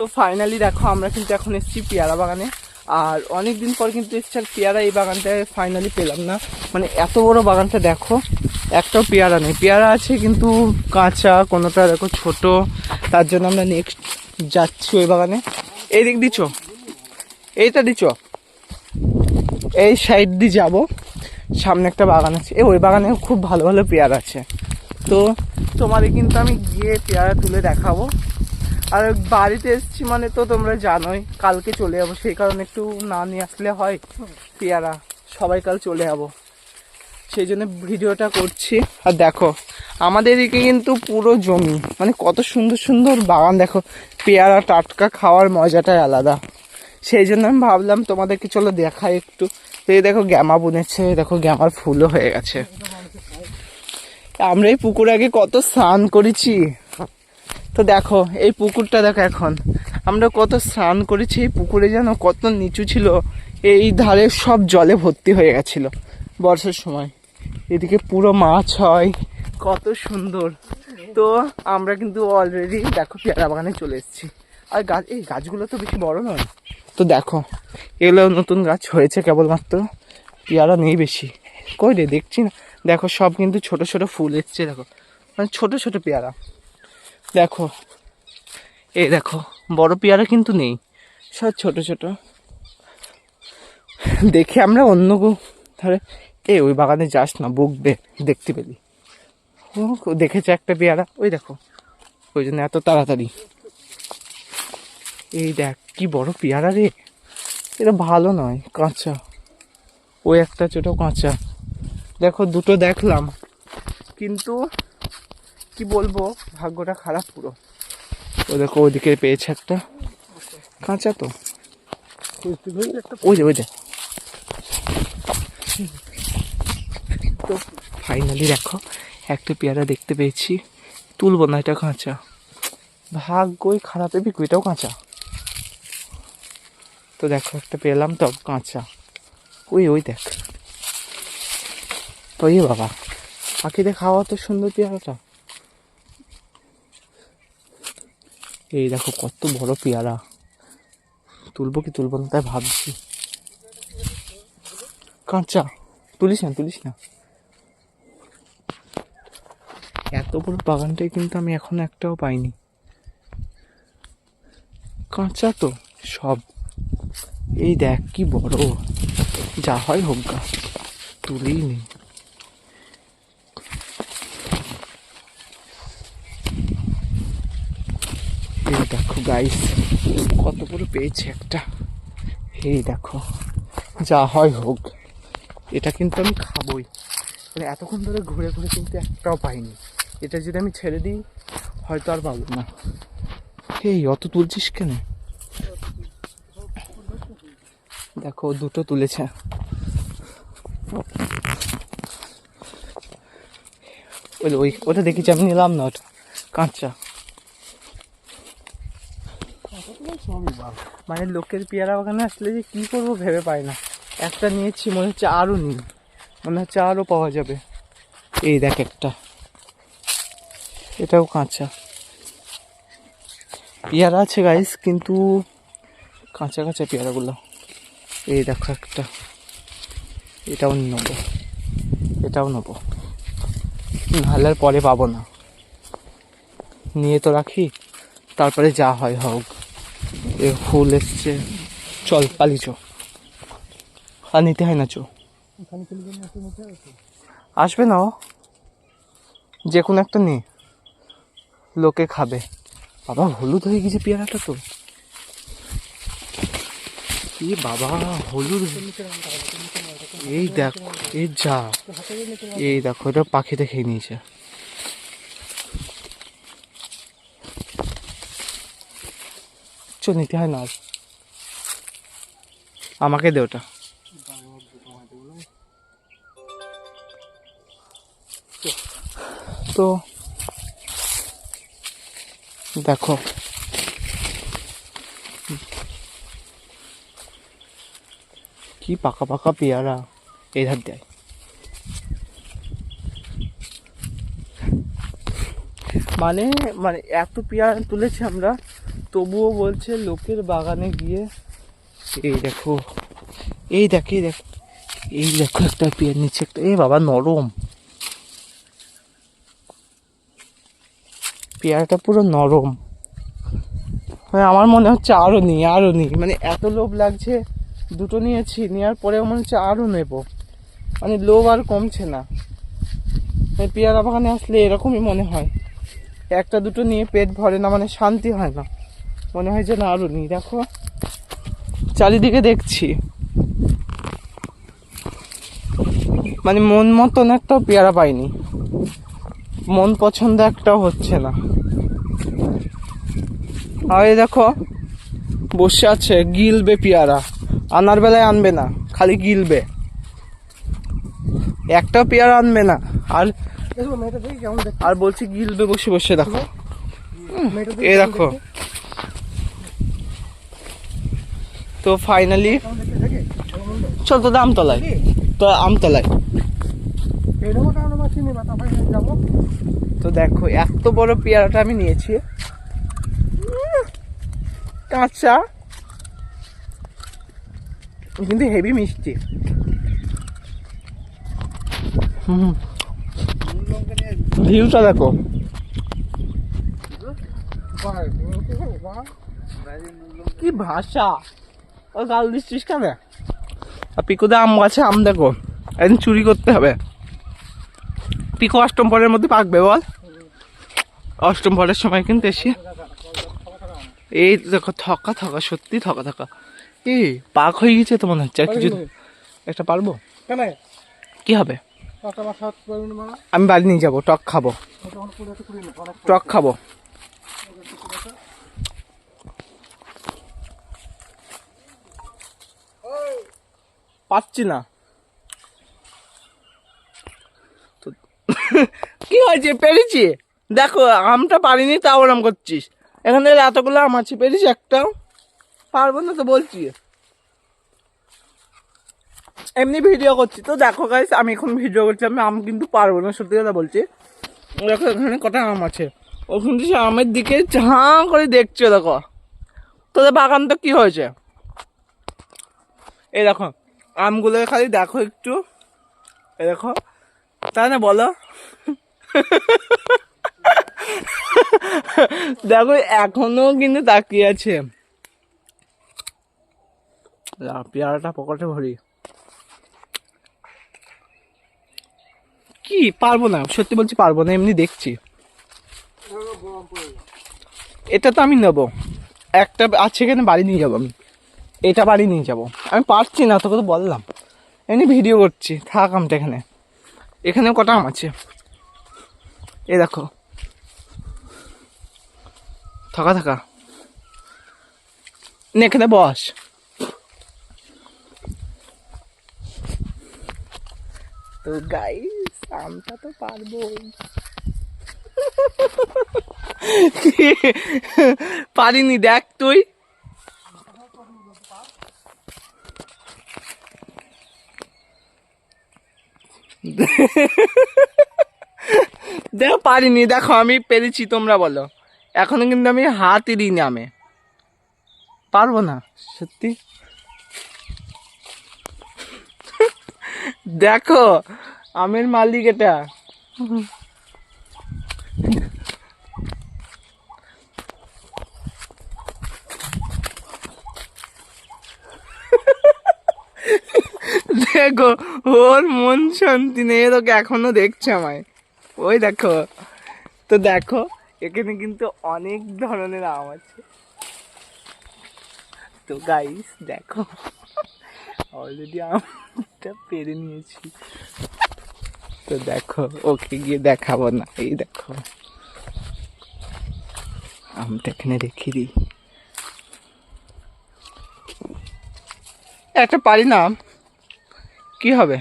তো ফাইনালি দেখো আমরা কিন্তু এখন এসেছি পেয়ারা বাগানে। আর অনেকদিন পর কিন্তু এসেছি, আর পেয়ারা এই বাগানটায় ফাইনালি পেলাম না। মানে এত বড় বাগানটা দেখো, একটাও পেয়ারা নেই। পেয়ারা আছে কিন্তু কাঁচা, কোনোটা দেখো ছোট। তার জন্য আমরা নেক্সট যাচ্ছি ওই বাগানে। এই দিক দিচ্ছ, এইটা দিচ্ছ, এই সাইড দিয়ে যাবো। সামনে একটা বাগান আছে, ওই বাগানে খুব ভালো ভালো পেয়ারা আছে। তো তোমাদের কিন্তু আমি গিয়ে পেয়ারা তুলে দেখাবো। আর বাড়িতে এসেছি মানে তো তোমরা জানোই কালকে চলে যাবো, সেই কারণে একটু না নিয়ে আসলে হয় পেয়ারা। সবাই কাল চলে যাবো, সেই জন্য ভিডিওটা করছি। আর দেখো আমাদের এদিকে কিন্তু পুরো জমি, মানে কত সুন্দর সুন্দর বাগান। দেখো পেয়ারা টাটকা খাওয়ার মজাটাই আলাদা। সেই জন্য আমি ভাবলাম তোমাদেরকে চলো দেখাই একটু। তো এই দেখো গ্যামা বুনেছে, দেখো গ্যামার ফুলও হয়ে গেছে। আমরা এই পুকুরে আগে কত স্নান করেছি। তো দেখো এই পুকুরটা দেখো, এখন আমরা কত স্নান করেছি এই পুকুরে, যেন কত নিচু ছিল। এই ধারে সব জলে ভর্তি হয়ে গেছিল বর্ষার সময়। এদিকে পুরো মাছ হয়, কত সুন্দর। তো আমরা কিন্তু অলরেডি দেখো পেয়ারা বাগানে চলে এসেছি। আর গাছ, এই গাছগুলো তো বেশি বড় নয়। তো দেখো এগুলো নতুন গাছ হয়েছে কেবলমাত্র, পেয়ারা নেই বেশি। কই রে, দেখছি না। দেখো সব কিন্তু ছোট ছোট ফুল এসছে, দেখো মানে ছোট ছোট পেয়ারা। দেখো এই দেখো বড় পেয়ারা কিন্তু নেই, সব ছোট ছোট। দেখে আমরা অন্য ধারে, ওই বাগানে যাস না, বকবে দেখতে পেলি। ও দেখেছে একটা পেয়ারা, ওই দেখো, ওই জন্য এত তাড়াতাড়ি। এই দেখ কি বড় পেয়ারা রে, এটা ভালো নয়, কাঁচা। ওই একটা ছোট কাঁচা, দেখো দুটো দেখলাম, কিন্তু কি বলবো, ভাগ্যটা খারাপ পুরো। ও দেখো ওইদিকে পেয়েছে একটা কাঁচা, তো ওই যে তো ফাইনালি দেখো একটা পেয়ারা দেখতে পেয়েছি, তুলবো না, এটা কাঁচা। ভাগ্যই খারাপ, এটাও কাঁচা। তো দেখো একটা পেলাম, তো কাঁচা। ওই দেখ, তো বাবা পাখিদের খাওয়া তো সুন্দর পেয়ারাটা। এই দেখো কত বড় পেয়ারা, তুলবো কি তুলবো না তাই ভাবছি। কাঁচা, তুলিস না। এত বড় বাগানটাই কিন্তু আমি এখনো একটাও পাইনি, কাঁচা তো সব। এই দেখ কি বড়, যা হয় হোক গা, তুলেই নেই। এই দেখো গাইস কত বড় পেয়েছে একটা। এই দেখো, যা হয় হোক, এটা কিন্তু আমি খাবোই। মানে এতক্ষণ ধরে ঘুরে ঘুরে কিন্তু একটাও পাইনি। এটা যদি আমি ছেড়ে দিই হয়তো আর পাবো না। এই অত তুলছিস কেন? দেখো দুটো তুলেছে। ওটা দেখেছি আমি, নিলাম না, ওটা কাঁচা। মানে লোকের পেয়ারা বাগানে আসলে যে কি করবো ভেবে পাই না। একটা নিয়েছি, মনে হচ্ছে আরও নিই, মনে হচ্ছে আরও পাওয়া যাবে। এই দেখ একটা, এটাও কাঁচা পেয়ারা আছে গাইস, কিন্তু কাঁচা কাঁচা পেয়ারাগুলো। এই দেখো একটা, এটাও নেবো, নাহলে আর পরে পাবো না। নিয়ে তো রাখি, তারপরে যা হয় হোক। এ ফুল এসছে, চল পালি চো, আর নিতে হয় না চো। আসবে না, যে কোনো একটা নে, লোকে খাবে। বাবা হলুদ হয়ে গেছে পেয়ারাটা তো, এ বাবা হলুদ। এই দেখো, এই দেখো এটা পাখিতে খেয়ে নিয়েছে। নিতে হয় না, আমাকে দে ওটা। তো দেখো কি পাকা পাকা পেয়ারা, এই ধার দেয়। মানে এত পেয়ারা তুলেছি আমরা, তবুও বলছে লোকের বাগানে গিয়ে এই দেখো, এই দেখো, এই দেখো, এই দেখো একটা পেয়ার নিচে একটা, এ বাবা নরম, পেয়ারাটা পুরো নরম। মানে আমার মনে হচ্ছে আরো নিই, মানে এত লোভ লাগছে। দুটো নিয়েছি, নেওয়ার পরেও মনে হচ্ছে আরো নেবো, মানে লোভ আর কমছে না। পেয়ারা বাগানে আসলে এরকমই মনে হয়, একটা দুটো নিয়ে পেট ভরে না, মানে শান্তি হয় না, মনে হয় যে না আরো নিই। দেখো চারিদিকে দেখছি, মানে মন মতন একটাও পেয়ারা পাইনি, মন পছন্দ একটাও হচ্ছে না। আর এই দেখো বসে আছে, গিলবে পেয়ারা, আনার বেলায় আনবে না, খালি গিলবে, একটাও পেয়ারা আনবে না। আর বলছি গিলবে বসে বসে। দেখো এই দেখো, তো ফাইনালি চল তো আমতলায়, তো আমতলায়। তো দেখো এত বড় পেয়ারাটা আমি নিয়েছি, কাঁচা কিন্তু হেভি মিষ্টি। ভিউটা দেখো, কি ভাষা, ও গাল দিচ্ছিস কেন? আর পিকুদা আম গাছে আম দেখো, একদিন চুরি করতে হবে। পিকু অষ্টম পরের মধ্যে পাকবে বল, অষ্টম পরের সময় কিন্তু এসে এই দেখো থকা থকা, সত্যি থকা থকা, এই পাক হয়ে গেছে তো মনে হচ্ছে। আর কিছু একটা পারবো, কি হবে? আমি বাড়ি নিয়ে যাবো, টক খাবো, টক খাবো। পাচ্ছি না তো কি হয়েছে, পেরেছি। দেখো আমটা পারিনি, তাও ওরম করছিস। এখানে এতগুলো আম আছে, পেরেছি একটাও? পারবো না তো বলছি, এমনি ভিডিও করছি তো। দেখো গাইস, আমি এখন ভিডিও করছি, আমি আম কিন্তু পারবো না, সত্যি কথা বলছি। দেখো এখানে কটা আম আছে, ওখান থেকে আমের দিকে ঝাঁ করে দেখছো। দেখো তোদের বাগানটা কি হয়েছে, এই দেখো আমগুলো খালি দেখো একটু, এই দেখো, তাই না বলো? দেখো এখনো কিন্তু তাকিয়ে আছে। পেয়ারাটা পকেটে ভরি, কি পারবো না, সত্যি বলছি পারবো না, এমনি দেখছি। এটা তো আমি নেবো, একটা আছে এখানে, বাড়ি নিয়ে যাবো আমি, এটা বাড়ি নিয়ে যাবো। আমি পারছি না, তোকে তো বললাম, এমনি ভিডিও করছি, থাক আমটা এখানে। এখানেও কটা আম আছে, এ দেখো থাকা থাকা, এখানে বস। তো গাইস আমটা তো পারবো, পারিনি দেখ তুই। দেখো পারিনি, দেখো আমি পেরেছি, তোমরা বলো। এখনো কিন্তু আমি হাতই দিইনি আমে, পারবো না সত্যি। দেখো আমের মালিক এটা। দেখো ওর মন শান্তি নেই, তোকে এখনো দেখছে আমায়, ওই দেখো। তো দেখো এখানে কিন্তু অনেক ধরনের আম আছে। তো গাইস দেখো অলরেডি আমটা পেরে নিয়েছি। তো দেখো ওকে গিয়ে দেখাবো না, এই দেখো আমটা এখানে রেখে দিই। একটা পারি না, কি হবে?